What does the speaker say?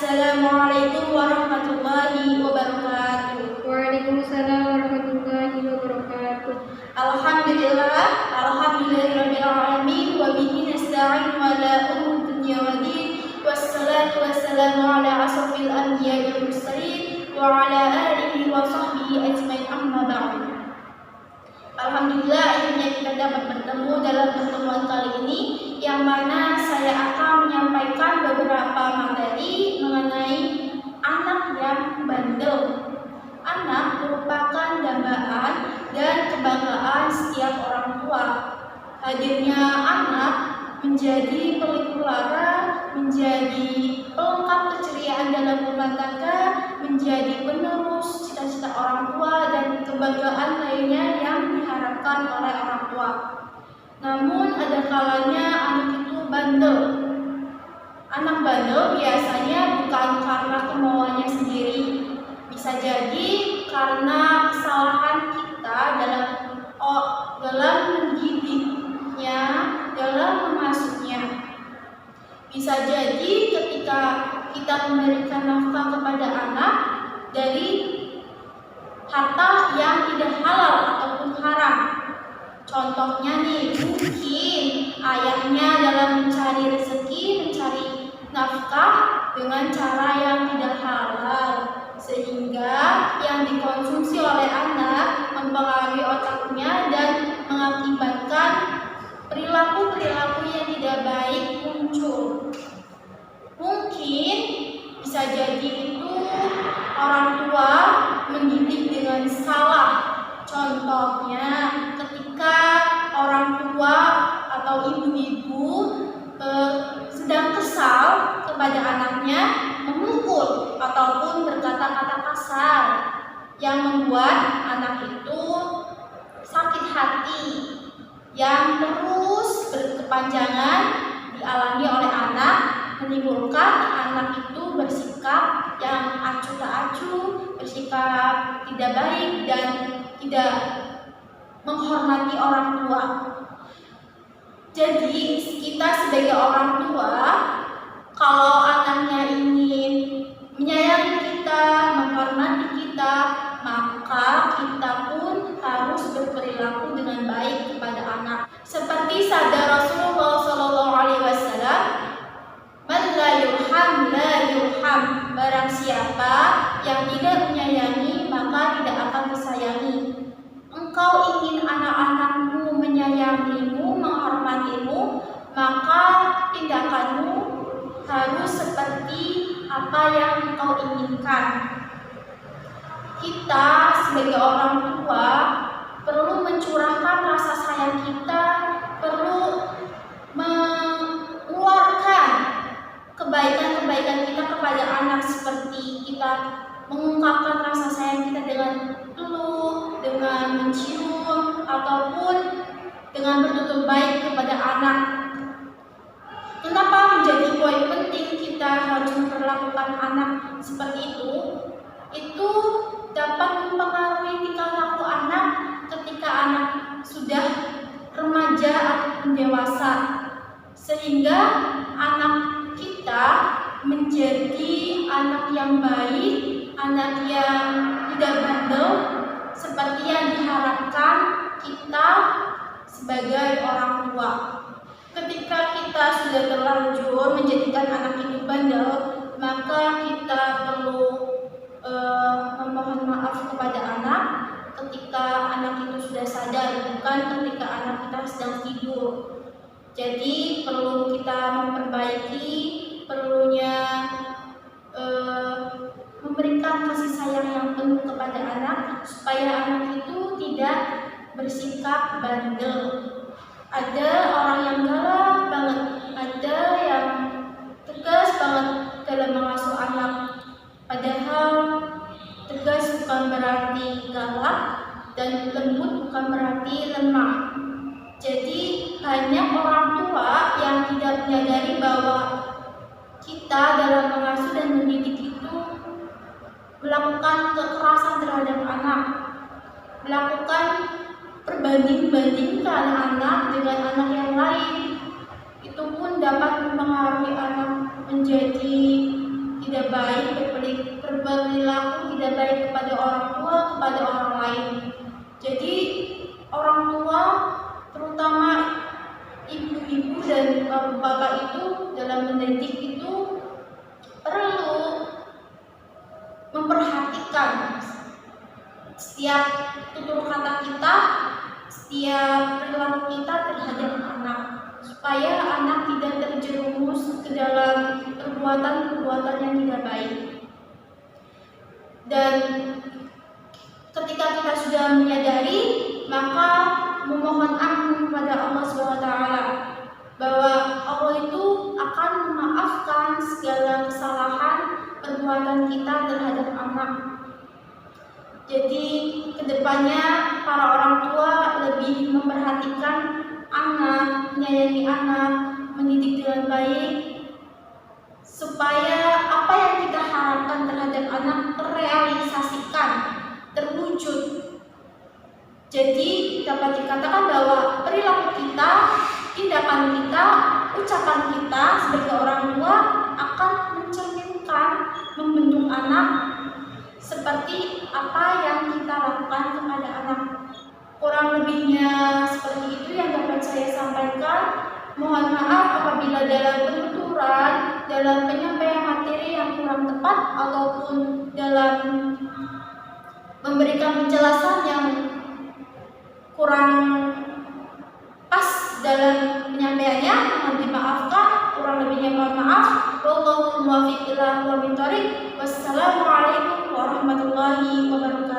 Assalamualaikum warahmatullahi wabarakatuh. Waalaikumsalam warahmatullahi wabarakatuh. Alhamdulillahirabbil alamin wa bihi nasta'in wa la umuri dunya waddin wassalatu wassalamu ala asrofil anbiya'i wal mursalin wa ala alihi wa sahbihi ajmain amma ba'du. Alhamdulillah akhirnya kita dapat bertemu dalam pertemuan kali ini, yang mana saya akan menyampaikan beberapa materi mengenai anak yang bandel. Anak merupakan dambaan dan kebanggaan setiap orang tua. Hadirnya anak menjadi pelipur lara, menjadi pelengkap keceriaan dalam rumah tangga, menjadi penerus cita-cita orang tua dan kebanggaan lainnya yang diharapkan oleh orang tua. Namun ada kalanya anak itu bandel. Anak bandel biasanya bukan karena kemauannya sendiri, bisa jadi karena kesalahan kita dalam mendidiknya, dalam memasuknya. Bisa jadi ketika kita memberikan nafkah kepada anak dari harta yang tidak halal ataupun haram. Contohnya nih, mungkin ayahnya dalam mencari rezeki, mencari nafkah dengan cara yang tidak halal, sehingga yang dikonsumsi oleh anak mempengaruhi otaknya dan mengakibatkan perilaku-perilaku yang tidak baik muncul. Mungkin bisa jadi itu orang tua mendidik dengan salah. Contohnya ketika orang tua atau ibu-ibu sedang kesal kepada anaknya, memukul ataupun berkata-kata kasar yang membuat anak itu sakit hati, yang terus berkepanjangan dialami oleh anak, menimbulkan anak itu bersikap yang acuh tak acuh, bersikap tidak baik dan tidak menghormati orang tua. Jadi kita sebagai orang tua, kalau anaknya ingin menyayangi kita, menghormati kita, maka kita pun harus berperilaku dengan baik kepada anak. Seperti sabda Rasulullah SAW, "Man la yurham la yurham." Barang siapa yang tidak menyayangi, maka tidak akan disayangi. Engkau ingin anak-anakmu menyayangimu, menghormatimu, maka tindakanmu harus seperti apa yang engkau inginkan. Kita sebagai orang tua perlu mencurahkan rasa sayang kita, perlu mengeluarkan kebaikan-kebaikan kita kepada anak, seperti kita mengungkapkan rasa sayang kita dengan peluk, dengan mencium, ataupun dengan bertutur baik kepada anak. Kenapa menjadi poin penting kita harus memperlakukan anak seperti itu? Itu dapat mempengaruhi tingkah laku anak ketika anak sudah remaja ataupun dewasa, sehingga anak kita menjadi anak yang baik, anak yang tidak bandel, seperti yang diharapkan kita sebagai orang tua. Ketika kita sudah terlanjur menjadikan anak ini bandel, maka kita perlu memohon maaf kepada anak ketika anak itu sudah sadar, bukan ketika anak kita sedang tidur. Jadi perlu kita memperbaiki, perlunya memberikan kasih sayang yang penuh kepada anak, supaya anak itu tidak bersikap bandel. Ada orang yang galak banget, ada yang tegas banget dalam mengasuh anak. Padahal tegas bukan berarti galak dan lembut bukan berarti lemah. Jadi banyak orang tua yang tidak menyadari bahwa kita dalam mengasuh dan mendidik itu melakukan kekerasan terhadap anak, melakukan perbanding-bandingkan anak dengan anak yang lain. Itu pun dapat mempengaruhi anak menjadi tidak baik. berperilaku tidak baik kepada orang tua, kepada orang lain. Jadi orang tua, terutama ibu-ibu dan bapak-bapak itu dalam mendidik itu perlu memperhatikan setiap tutur kata kita, setiap perilaku kita terhadap anak, supaya anak tidak terjerumus ke dalam perbuatan-perbuatan yang tidak baik. Dan ketika kita sudah menyadari, maka memohon ampun kepada Allah SWT, bahwa Allah itu akan memaafkan segala kesalahan perbuatan kita terhadap anak. Jadi kedepannya para orang tua lebih memperhatikan anak, menyayangi anak, mendidik dengan baik, supaya apa yang kita harapkan terhadap anak terrealisasikan, terwujud. Jadi dapat dikatakan bahwa perilaku kita, tindakan kita, ucapan kita sebagai orang tua akan mencerminkan, membentuk anak seperti apa yang kita lakukan kepada anak. Kurang lebihnya seperti itu yang dapat saya sampaikan. Mohon maaf apabila dalam penuturan, dalam penyampaian materi yang kurang tepat, ataupun dalam memberikan penjelasan yang kurang pas dalam penyampaiannya, mohon dimaafkan. Kurang lebihnya mohon maaf. Wallahul muwaffiq ila aqwamit thoriq. Wassalamualaikum warahmatullahi wabarakatuh.